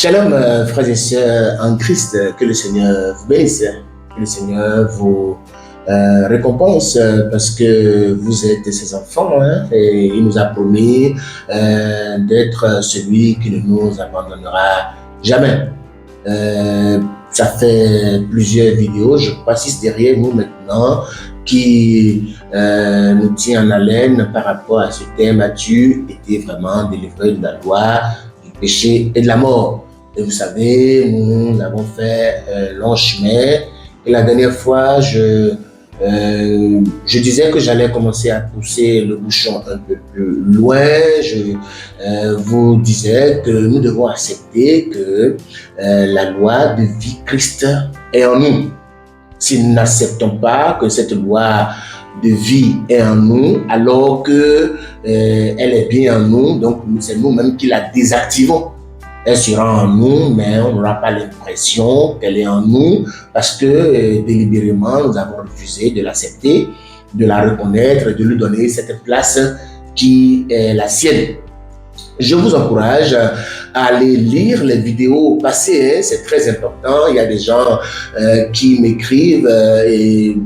Shalom, frères et sœurs en Christ, que le Seigneur vous bénisse, que le Seigneur vous récompense parce que vous êtes ses enfants et il nous a promis d'être celui qui ne nous abandonnera jamais. Ça fait plusieurs vidéos, je crois 6 derrière nous maintenant, qui nous tient en haleine par rapport à ce thème. As-tu été vraiment délivré de la loi, du péché et de la mort? Et vous savez, nous avons fait un long chemin. Et la dernière fois, je disais que j'allais commencer à pousser le bouchon un peu plus loin. Je vous disais que nous devons accepter que la loi de vie Christ est en nous. Si nous n'acceptons pas que cette loi de vie est en nous, alors que elle est bien en nous, donc c'est nous-mêmes qui la désactivons. Elle sera en nous, mais on n'aura pas l'impression qu'elle est en nous parce que délibérément, nous avons refusé de l'accepter, de la reconnaître, de lui donner cette place qui est la sienne. Je vous encourage à aller lire les vidéos passées, c'est très important. Il y a des gens qui m'écrivent et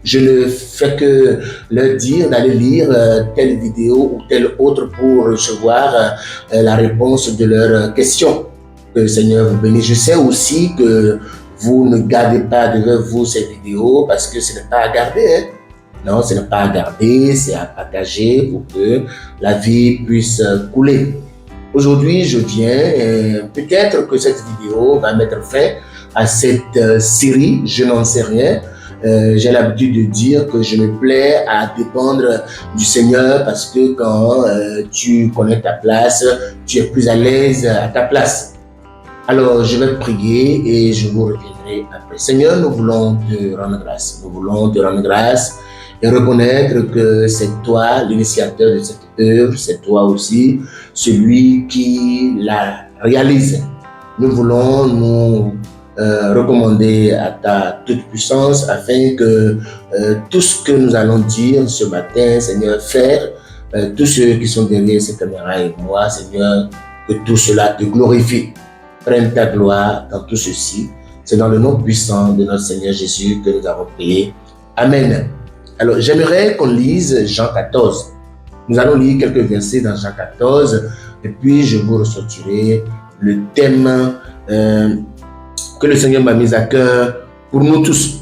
je ne fais que leur dire d'aller lire telle vidéo ou telle autre pour recevoir la réponse de leurs questions. Que le Seigneur vous bénisse. Je sais aussi que vous ne gardez pas devant vous ces vidéos parce que ce n'est pas à garder. Non, ce n'est pas à garder, c'est à partager pour que la vie puisse couler. Aujourd'hui, je viens, peut-être que cette vidéo va mettre fin à cette série, je n'en sais rien. J'ai l'habitude de dire que je me plais à dépendre du Seigneur parce que quand tu connais ta place, tu es plus à l'aise à ta place. Alors, je vais prier et je vous reviendrai après. Seigneur, nous voulons te rendre grâce. Nous voulons te rendre grâce et reconnaître que c'est toi l'initiateur de cette œuvre, c'est toi aussi celui qui la réalise. Nous voulons nous recommander à ta toute puissance afin que tout ce que nous allons dire ce matin, Seigneur, faire, tous ceux qui sont derrière ces caméras et moi, Seigneur, que tout cela te glorifie. Prenne ta gloire dans tout ceci. C'est dans le nom puissant de notre Seigneur Jésus que nous avons prié. Amen. Alors, j'aimerais qu'on lise Jean 14. Nous allons lire quelques versets dans Jean 14 et puis je vous ressortirai le thème que le Seigneur m'a mis à cœur pour nous tous.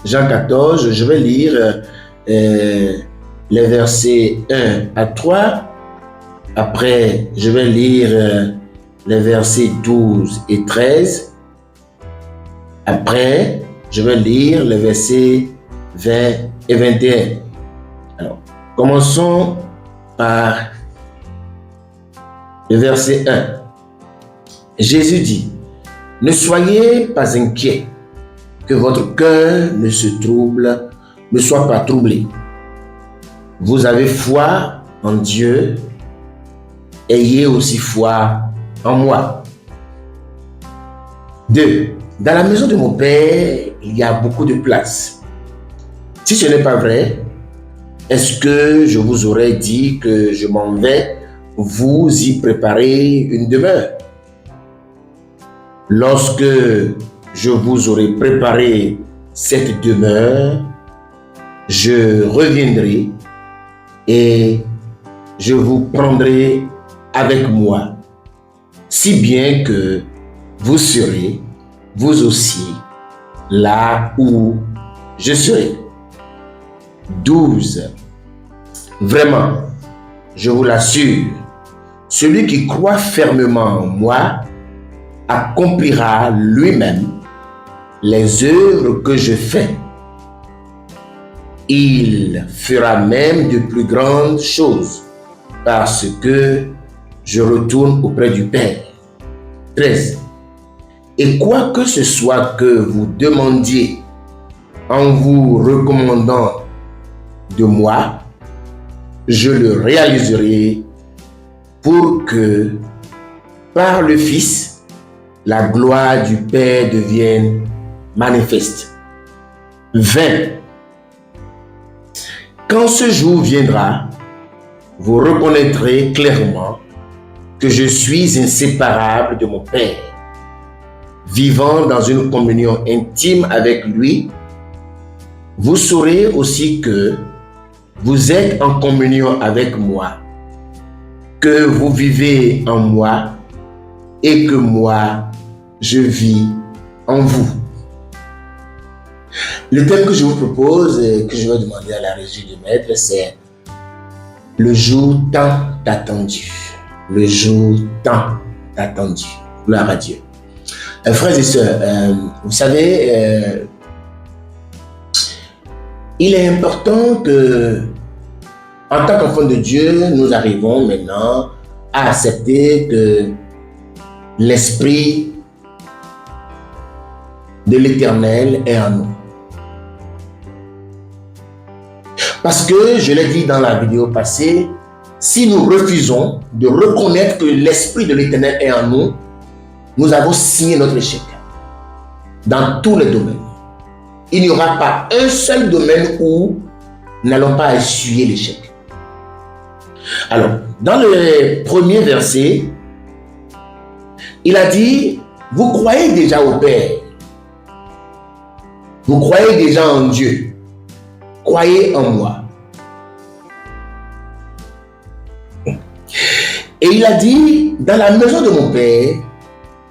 Jean 14, je vais lire les versets 1 à 3. Après, je vais lire les versets 12 et 13. Après, je vais lire les versets 20 et 21. Alors, commençons par le verset 1. Jésus dit: ne soyez pas inquiets, que votre cœur ne soit pas troublé. Vous avez foi en Dieu, ayez aussi foi en moi. 2. Dans la maison de mon Père, il y a beaucoup de place. Si ce n'est pas vrai, est-ce que je vous aurais dit que je m'en vais vous y préparer une demeure? Lorsque je vous aurai préparé cette demeure, je reviendrai et je vous prendrai avec moi, si bien que vous serez, vous aussi, là où je serai. 12. Vraiment, je vous l'assure, celui qui croit fermement en moi accomplira lui-même les œuvres que je fais. Il fera même de plus grandes choses parce que je retourne auprès du Père. 13. Et quoi que ce soit que vous demandiez en vous recommandant de moi, je le réaliserai pour que par le Fils, la gloire du Père devienne manifeste. 20. Quand ce jour viendra, vous reconnaîtrez clairement que je suis inséparable de mon Père, vivant dans une communion intime avec lui, vous saurez aussi que vous êtes en communion avec moi, que vous vivez en moi et que moi, je vis en vous. Le thème que je vous propose et que je vais demander à la régie de mettre, c'est le jour tant attendu. Le jour tant attendu. Gloire à Dieu. Frères et sœurs, vous savez, il est important que, en tant qu'enfants de Dieu, nous arrivons maintenant à accepter que l'Esprit de l'Éternel est en nous. Parce que, je l'ai dit dans la vidéo passée, si nous refusons de reconnaître que l'Esprit de l'Éternel est en nous, nous avons signé notre échec dans tous les domaines. Il n'y aura pas un seul domaine où nous n'allons pas essuyer l'échec. Alors, dans le premier verset, il a dit, vous croyez déjà au Père, vous croyez déjà en Dieu, croyez en moi. Et il a dit, dans la maison de mon Père,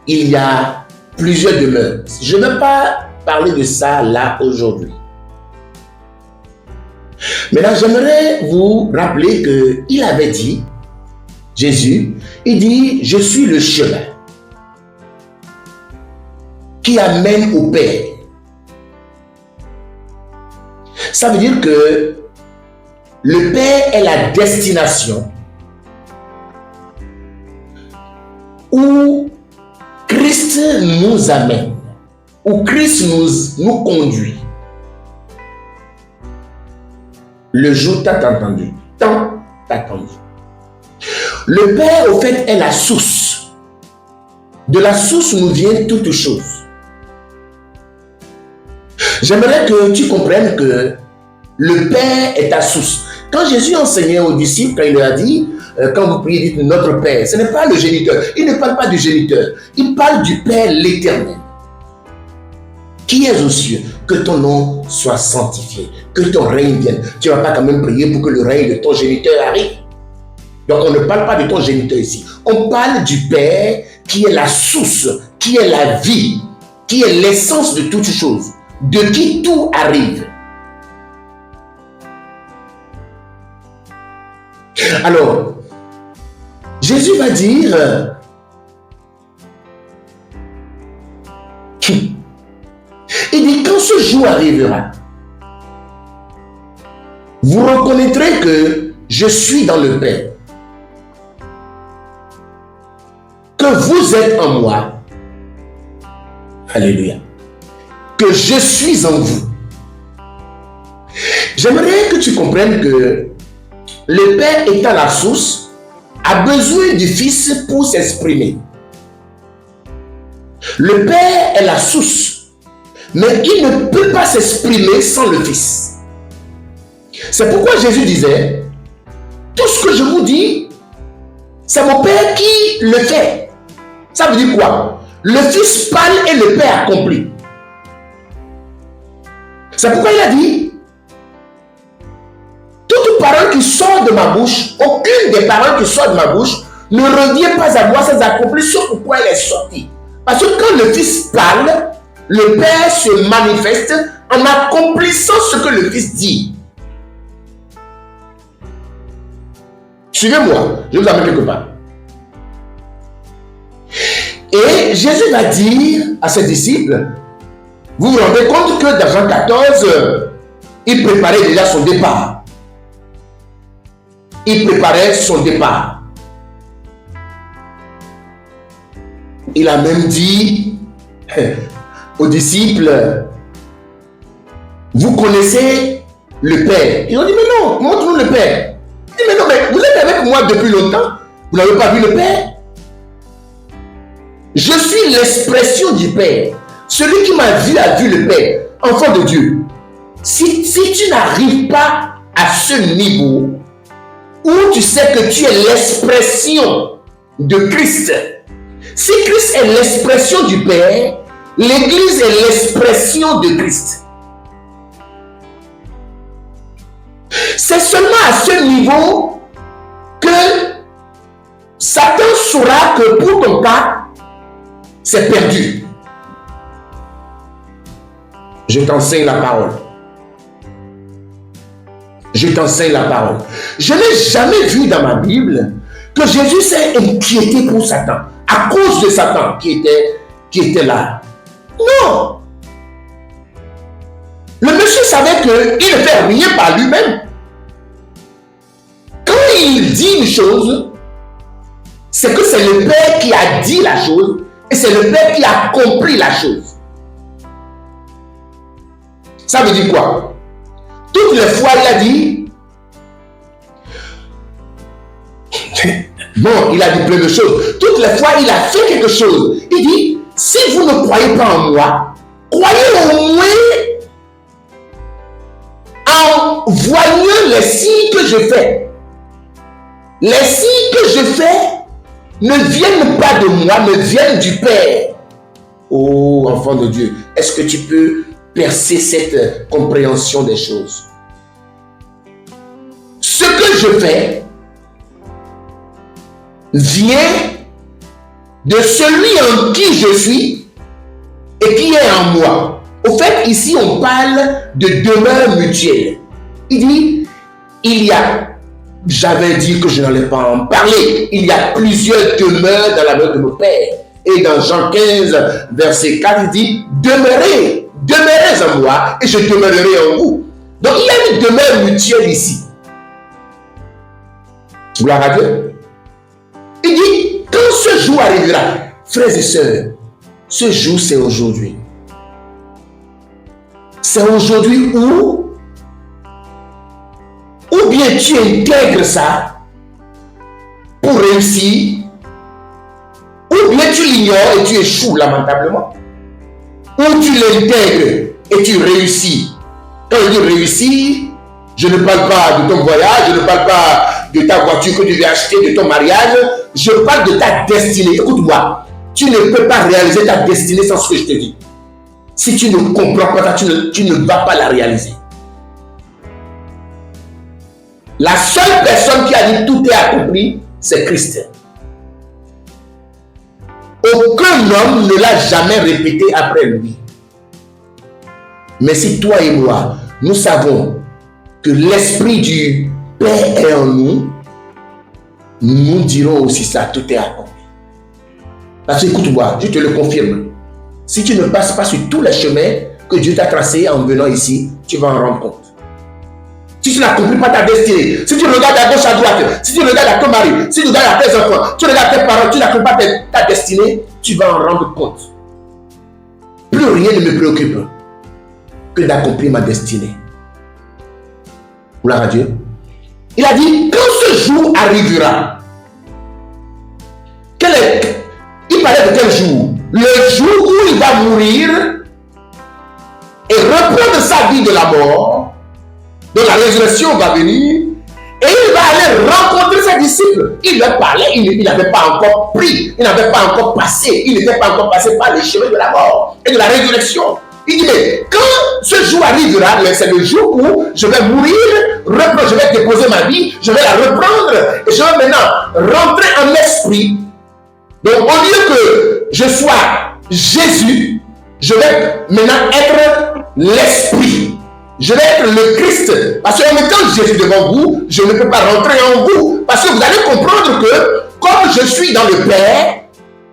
il y a plusieurs demeures. Je ne vais pas parler de ça là aujourd'hui. Maintenant, j'aimerais vous rappeler qu'il avait dit, Jésus, il dit, je suis le chemin qui amène au Père. Ça veut dire que le Père est la destination où Christ nous amène, où Christ nous conduit. Le jour tant attendu, tant attendu. Le Père, au fait, est la source. De la source nous vient toutes choses. J'aimerais que tu comprennes que le Père est ta source. Quand Jésus enseignait aux disciples, quand il leur a dit, quand vous priez, dites notre Père, ce n'est pas le géniteur. Il ne parle pas du géniteur. Il parle du Père l'Éternel. Qui est aux cieux? Que ton nom soit sanctifié. Que ton règne vienne. Tu ne vas pas quand même prier pour que le règne de ton géniteur arrive. Donc on ne parle pas de ton géniteur ici. On parle du Père qui est la source, qui est la vie, qui est l'essence de toutes choses, de qui tout arrive. Alors, Jésus va dire, il dit, quand ce jour arrivera, vous reconnaîtrez que je suis dans le Père, que vous êtes en moi, alléluia, que je suis en vous. J'aimerais que tu comprennes que le Père étant la source, a besoin du Fils pour s'exprimer. Le Père est la source, mais il ne peut pas s'exprimer sans le Fils. C'est pourquoi Jésus disait, tout ce que je vous dis, c'est mon Père qui le fait. Ça veut dire quoi? Le Fils parle et le Père accomplit. C'est pourquoi il a dit, toute parole qui sort de ma bouche, aucune des paroles qui sortent de ma bouche ne revient pas à moi sans accomplir ce pourquoi elle est sortie. Parce que quand le Fils parle, le Père se manifeste en accomplissant ce que le Fils dit. Suivez-moi, je vous amène quelque part. Et Jésus va dire à ses disciples, vous vous rendez compte que dans Jean 14, il préparait déjà son départ. Il préparait son départ. Il a même dit aux disciples, vous connaissez le Père. Ils ont dit, mais non, montre-nous le Père. Il dit, mais non, mais vous êtes avec moi depuis longtemps. Vous n'avez pas vu le Père? Je suis l'expression du Père. Celui qui m'a vu a vu le Père, enfant de Dieu. Si tu n'arrives pas à ce niveau où tu sais que tu es l'expression de Christ. Si Christ est l'expression du Père, l'Église est l'expression de Christ. C'est seulement à ce niveau que Satan saura que pour ton cas, c'est perdu. Je t'enseigne la parole. Je t'enseigne la parole. Je n'ai jamais vu dans ma Bible que Jésus s'est inquiété pour Satan, à cause de Satan qui était là. Non. Le monsieur savait qu'il ne fait rien par lui-même. Quand il dit une chose, c'est que c'est le Père qui a dit la chose et c'est le Père qui a compris la chose. Ça veut dire quoi? Toutes les fois, il a dit, bon, il a dit plein de choses. Toutes les fois, il a fait quelque chose. Il dit, si vous ne croyez pas en moi, croyez au moins en voyant les signes que je fais. Les signes que je fais ne viennent pas de moi, mais viennent du Père. Oh, enfant de Dieu, est-ce que tu peux percer cette compréhension des choses? Ce que je fais vient de celui en qui je suis et qui est en moi. Au fait, ici, on parle de demeure mutuelle. Il dit, j'avais dit que je n'allais pas en parler. Il y a plusieurs demeures dans la maison de mon Père. Et dans Jean 15, verset 4, il dit, demeurez en moi et je demeurerai en vous. Donc, il y a une demeure mutuelle ici. Gloire à Dieu. Il dit, quand ce jour arrivera, frères et sœurs, ce jour c'est aujourd'hui. C'est aujourd'hui où bien tu intègres ça pour réussir, ou bien tu l'ignores et tu échoues lamentablement, ou tu l'intègres et tu réussis. Quand je dis réussir, je ne parle pas de ton voyage, je ne parle pas de ta voiture que tu viens acheter, de ton mariage, je parle de ta destinée. Écoute-moi, tu ne peux pas réaliser ta destinée sans ce que je te dis. Si tu ne comprends pas ça, tu ne vas pas la réaliser. La seule personne qui a dit tout est accompli, c'est Christ. Aucun homme ne l'a jamais répété après lui. Mais si toi et moi, nous savons que l'Esprit du Père est en nous, nous dirons aussi ça, tout est accompli. Parce que écoute-moi, je te le confirme. Si tu ne passes pas sur tous les chemins que Dieu t'a tracés en venant ici, tu vas en rendre compte. Si tu n'accomplis pas ta destinée, si tu regardes à gauche, à droite, si tu regardes à ton mari, si tu regardes à tes enfants, tu regardes à tes parents, tu n'accomplis pas ta destinée, tu vas en rendre compte. Plus rien ne me préoccupe que d'accomplir ma destinée. Gloire à Dieu. Il a dit, quand ce jour arrivera, il parlait de quel jour? Le jour où il va mourir et reprendre sa vie de la mort, donc la résurrection va venir, et il va aller rencontrer ses disciples. Il leur parlait, il n'avait pas encore pris, il n'avait pas encore passé, il n'était pas encore passé par les chemins de la mort et de la résurrection. Il dit, mais quand ce jour arrivera, c'est le jour où je vais mourir, je vais déposer ma vie, je vais la reprendre, et je vais maintenant rentrer en esprit. Donc au lieu que je sois Jésus, je vais maintenant être l'esprit. Je vais être le Christ. Parce qu'en mettant Jésus devant vous, je ne peux pas rentrer en vous. Parce que vous allez comprendre que comme je suis dans le Père,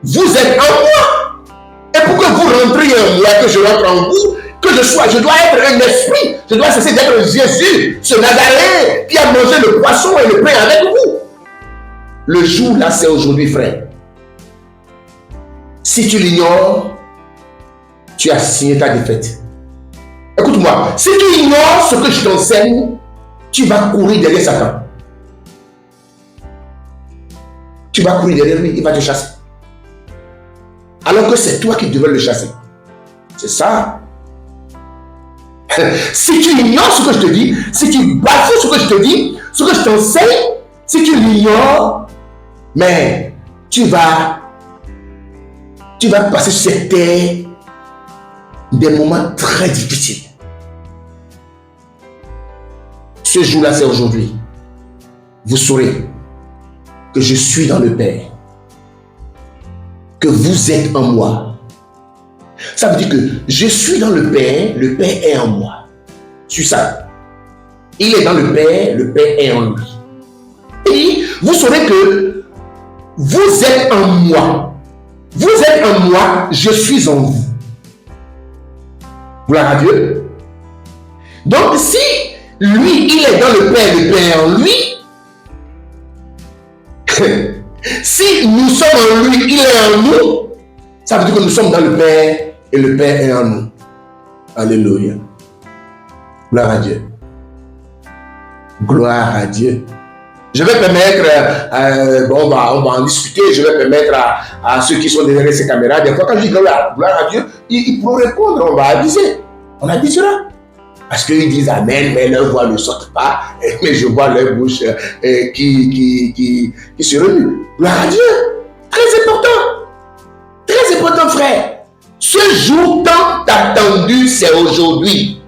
vous êtes en moi. Et pour que vous rentriez en moi, que je rentre en vous, je dois être un esprit. Je dois cesser d'être Jésus, ce Nazaréen qui a mangé le poisson et le pain avec vous. Le jour là, c'est aujourd'hui, frère. Si tu l'ignores, tu as signé ta défaite. Écoute-moi, si tu ignores ce que je t'enseigne, tu vas courir derrière Satan. Tu vas courir derrière lui, il va te chasser. Alors que c'est toi qui devrais le chasser. C'est ça. Si tu ignores ce que je te dis, si tu bafoues ce que je te dis, ce que je t'enseigne, si tu l'ignores, mais tu vas passer sur cette terre des moments très difficiles. Ce jour-là, c'est aujourd'hui. Vous saurez que je suis dans le Père, que vous êtes en moi. Ça veut dire que je suis dans le Père est en moi. C'est ça. Il est dans le Père est en lui. Et vous saurez que vous êtes en moi. Vous êtes en moi, je suis en vous. Gloire à Dieu. Donc si lui, il est dans le Père est en lui. Si nous sommes en lui, il est en nous. Ça veut dire que nous sommes dans le Père et le Père est en nous. Alléluia. Gloire à Dieu. Gloire à Dieu. Je vais permettre, on va en discuter, je vais permettre à ceux qui sont derrière ces caméras, des fois quand je dis gloire à Dieu, ils pourront répondre, on va aviser. On avisera. Parce qu'ils disent Amen, mais leur voix ne saute pas, mais je vois leur bouche qui se remue. Gloire à Dieu. Très important. Très important, frère. Ce jour tant attendu, c'est aujourd'hui.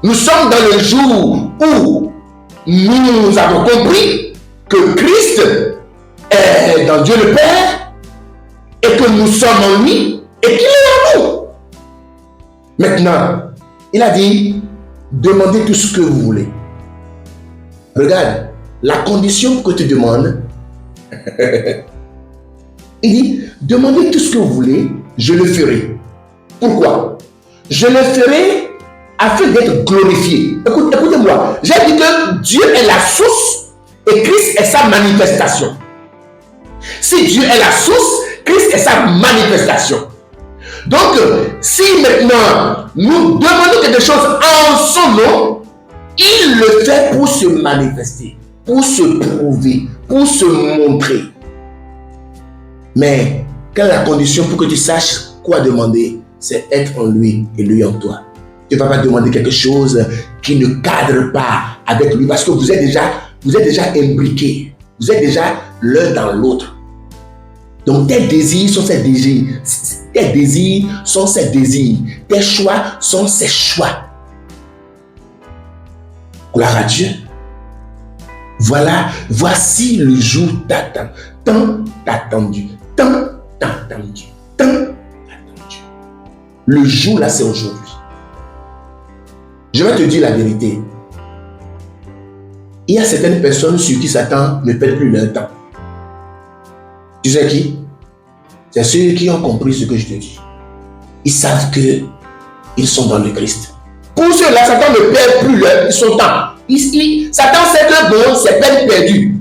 Nous sommes dans le jour où nous avons compris que Christ est dans Dieu le Père et que nous sommes en lui et qu'il est en nous. Maintenant, il a dit, demandez tout ce que vous voulez. Regarde, la condition que tu demandes, il dit, demandez tout ce que vous voulez, je le ferai. Pourquoi? Je le ferai afin d'être glorifié. Écoutez-moi, j'ai dit que Dieu est la source et Christ est sa manifestation. Si Dieu est la source, Christ est sa manifestation. Donc, si maintenant nous demandons quelque chose en son nom, il le fait pour se manifester, pour se prouver, pour se montrer. Mais, quelle est la condition pour que tu saches quoi demander? C'est être en lui et lui en toi. Tu ne vas pas demander quelque chose qui ne cadre pas avec lui parce que vous êtes déjà imbriqués. Vous êtes déjà l'un dans l'autre. Donc tes désirs sont ses désirs. Tes désirs sont ses désirs. Tes choix sont ses choix. Gloire à Dieu. Voilà, voici le jour t'attend. Tant attendu. Tant attendu. Tant attendu. Le jour là, c'est aujourd'hui. Je vais te dire la vérité. Il y a certaines personnes sur qui Satan ne perd plus leur temps. Tu sais qui? C'est ceux qui ont compris ce que je te dis. Ils savent qu'ils sont dans le Christ. Pour ceux-là, Satan ne perd plus son temps. Satan sait que bon, c'est peine perdue.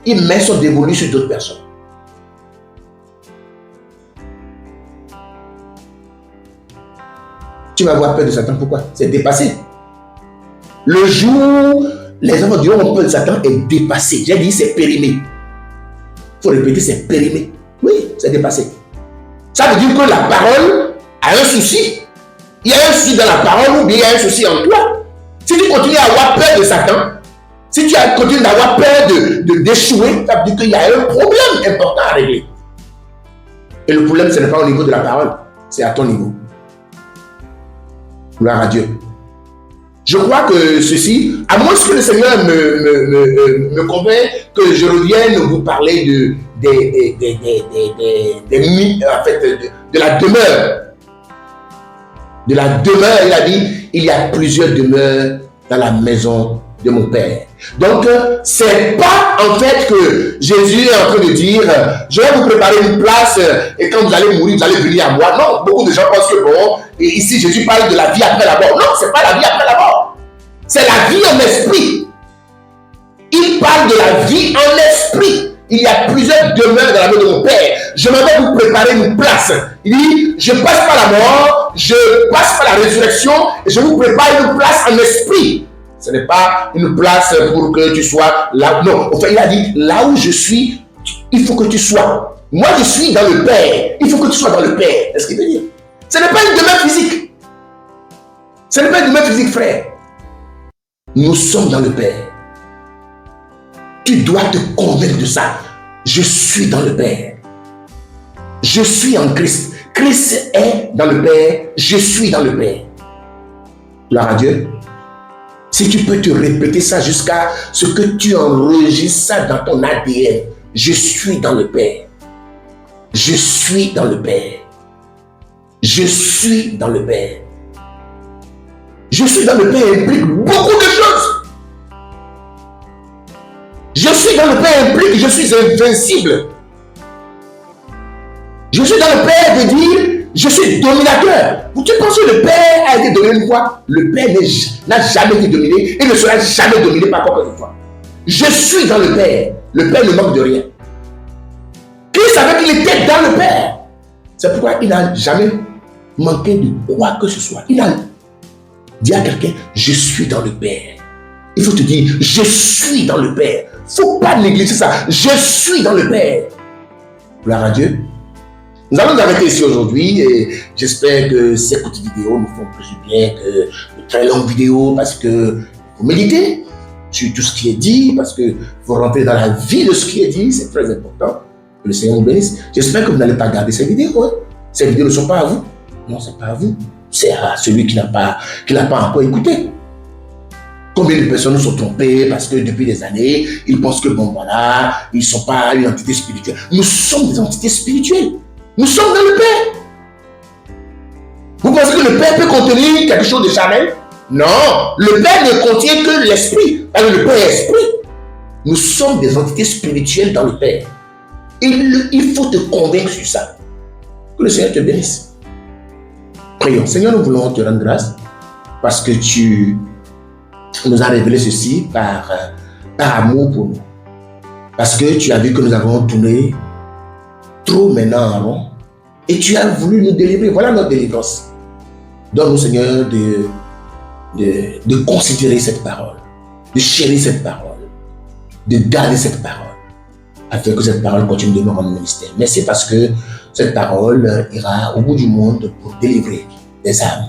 Il met son dévolu sur d'autres personnes. Tu vas avoir peur de Satan, pourquoi? C'est dépassé. Le jour, les enfants diront ont peur de Satan est dépassé. J'ai dit c'est périmé. Il faut répéter, c'est périmé. Oui, c'est dépassé. Ça veut dire que la parole a un souci. Il y a un souci dans la parole ou bien il y a un souci en toi. Si tu continues à avoir peur de Satan, si tu continues d'avoir peur d'échouer, ça veut dire qu'il y a un problème important à régler. Et le problème, ce n'est pas au niveau de la parole, c'est à ton niveau. Gloire à Dieu. Je crois que ceci, à moins que le Seigneur me convainc que je revienne vous parler de la demeure. De la demeure, il a dit, il y a plusieurs demeures dans la maison de mon Père. Donc, c'est pas en fait que Jésus est en train de dire, je vais vous préparer une place et quand vous allez mourir, vous allez venir à moi. Non, beaucoup de gens pensent que bon, et ici Jésus parle de la vie après la mort. Non, c'est pas la vie après la mort. C'est la vie en esprit. Il parle de la vie en esprit. Il y a plusieurs demeures dans la maison de mon Père. Je m'en vais vous préparer une place. Il dit, je passe par la mort, je passe par la résurrection et je vous prépare une place en esprit. Ce n'est pas une place pour que tu sois là. Non, enfin, il a dit, là où je suis, il faut que tu sois. Moi, je suis dans le Père. Il faut que tu sois dans le Père. C'est ce qu'il veut dire. Ce n'est pas une demeure physique. Ce n'est pas une demeure physique, frère. Nous sommes dans le Père. Tu dois te convaincre de ça. Je suis dans le Père. Je suis en Christ. Christ est dans le Père. Je suis dans le Père. Gloire à Dieu. Si tu peux te répéter ça jusqu'à ce que tu enregistres ça dans ton ADN. Je suis dans le Père. Je suis dans le Père. Je suis dans le Père. Je suis dans le Père implique beaucoup de choses. Je suis dans le Père implique je suis invincible. Je suis dans le Père de dire je suis dominateur. Tu penses que le Père a été dominé une fois? Le Père n'a jamais été dominé et ne sera jamais dominé par quoi que ce soit. Je suis dans le Père. Le Père ne manque de rien. Christ savait qu'il était dans le Père. C'est pourquoi il n'a jamais manqué de quoi que ce soit. Il a dit à quelqu'un, je suis dans le Père. Il faut te dire, je suis dans le Père. Il ne faut pas négliger ça. Je suis dans le Père. Gloire à Dieu. Nous allons nous arrêter ici aujourd'hui et j'espère que ces petites vidéos nous font plus bien que de très longues vidéos parce que vous méditez sur tout ce qui est dit, parce que vous rentrez dans la vie de ce qui est dit, c'est très important. Que le Seigneur vous bénisse. J'espère que vous n'allez pas garder ces vidéos. Hein. Ces vidéos ne sont pas à vous. Non, ce n'est pas à vous. C'est à celui qui n'a pas encore écouté. Combien de personnes sont trompées parce que depuis des années, ils pensent que bon voilà, ils ne sont pas une entité spirituelle. Nous sommes des entités spirituelles. Nous sommes dans le Père. Vous pensez que le Père peut contenir quelque chose de charnel? Non, le Père ne contient que l'Esprit. Parce que le Père est Esprit. Nous sommes des entités spirituelles dans le Père. Il faut te convaincre sur ça. Que le Seigneur te bénisse. Prions. Seigneur, nous voulons te rendre grâce parce que tu nous as révélé ceci par amour pour nous. Parce que tu as vu que nous avons tourné trop maintenant en rond et tu as voulu nous délivrer. Voilà notre délivrance. Donne-nous, Seigneur, de considérer cette parole, de chérir cette parole, de garder cette parole, afin que cette parole continue de nous rendre ministère. Merci parce que cette parole ira au bout du monde pour délivrer des âmes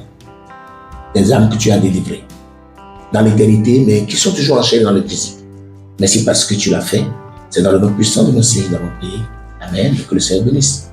que tu as délivrées dans l'éternité, mais qui sont toujours enchaînées dans le physique. Merci parce que tu l'as fait. C'est dans le nom puissant de nos cieux que nous avons prié. Amen. Que le Seigneur bénisse.